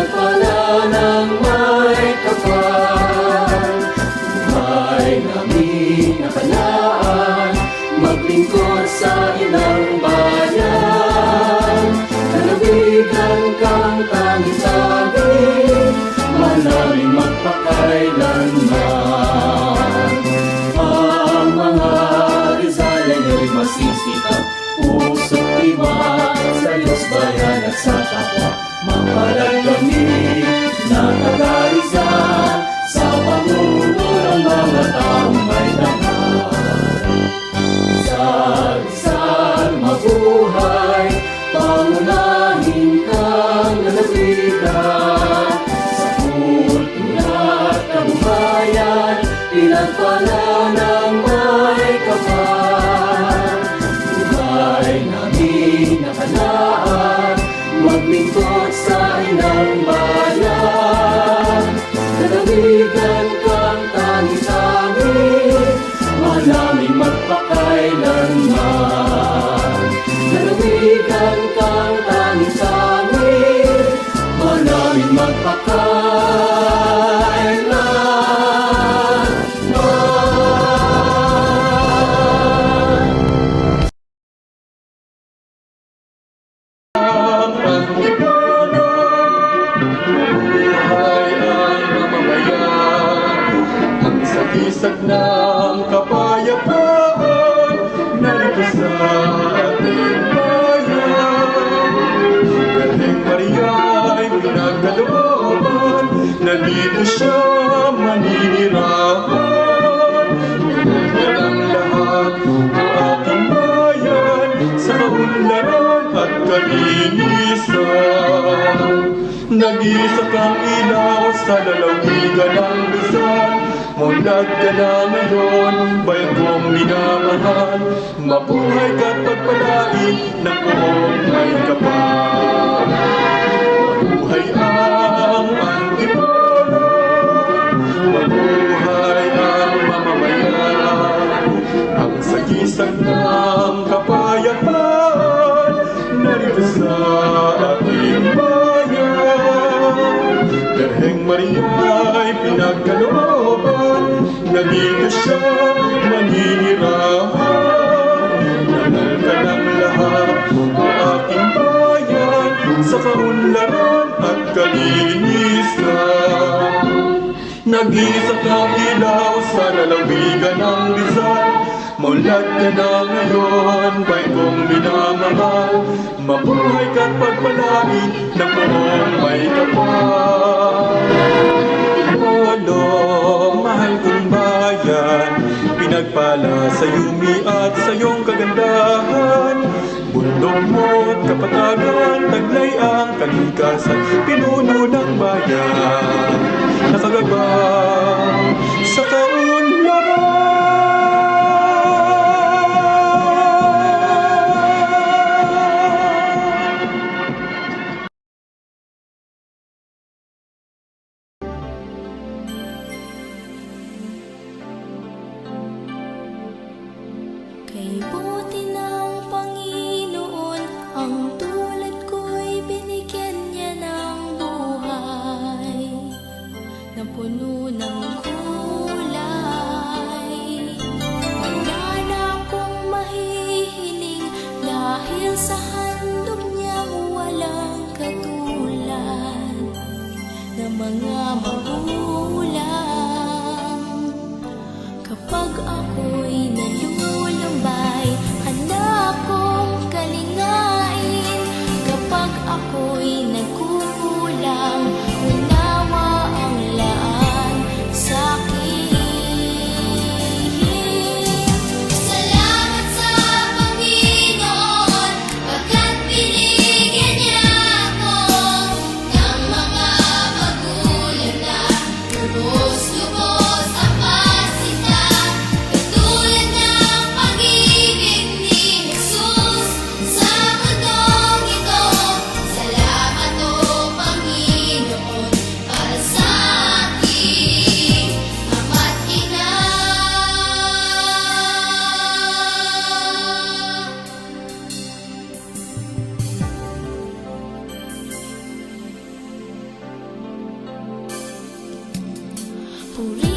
pinagpala ng may kapal. Buhay namin nakalaan, maglingkod sa ilang bayan. Nanabigan kang tanging-tanging, malalim magpakailanman. Ang mga Rizal ay nyo'y masisikap, puso't tiwala sa Diyos, bayan at sa kapwa. Mapalad kami na taga-Rizal, sa pamumuno ng mga taong may dangal. Rizal, Rizal, mabuhay, pangunahin kang nanabigan. Sa kultura at kabuhayan, pinagpala ng may kapal. Buhay namin nakalaan, maglingkod sa inang bayan. Nanabigan kang tanging-tanging, malaming magpakailanman. Nanabigan kang tanging-tanging, malaming magpakailanman. Isag ng kapayapaan, narito sa ating bayan. Dating Maria'y pinagkalooban, nandito siya maninirahan. Pinagdal ang lahat ng ating bayan, sa kaunlaran at kalinisan. Nag-iisa kang ilaw sa lalawigan ng Rizal. Mulat ka na ngayon, bayan kong minamahal. Mabuhay ka't pagpalain ng buong may kapal. Mabuhay ang Antipolo, mabuhay ang mamamayan. Ang sagisag ng kapayapaan, narito sa ating bayan. Birheng Maria'y pinagkalooban, nandito siya maninirahan. Nanal ka ng lahat ng ating bayan, sa kaunlaran at kalinisan. Nag-iisa kang ilaw sa lalawigan ng Rizal. Mulat ka na ngayon, bayan kong minamahal. Mabuhay ka't pagpalain ng buong may kapal. Antipolo, mahal kong bayan, pinagpala sa yumi at sa iyong kagandahan. Bundok mo't kapatagan, taglay ang kalikasan, pinuno ng bayan, nakagabang sa kaunlaran. Kay buti ng Panginoon, ang tulad ko'y binigyan niya ng buhay na puno ng kulay. Wala na akong mahihiling dahil sa handog niyang walang katulad na mga magulang. Kapag ako'y nalulumbay, handa akong kalingain. Kapag ako'y nagkukulang, unawa ang laan sa'kin. Salamat sa Panginoon, pagkat binigyan niya ako ng mga magulang na lubos-lubos ang pasinta. Purihin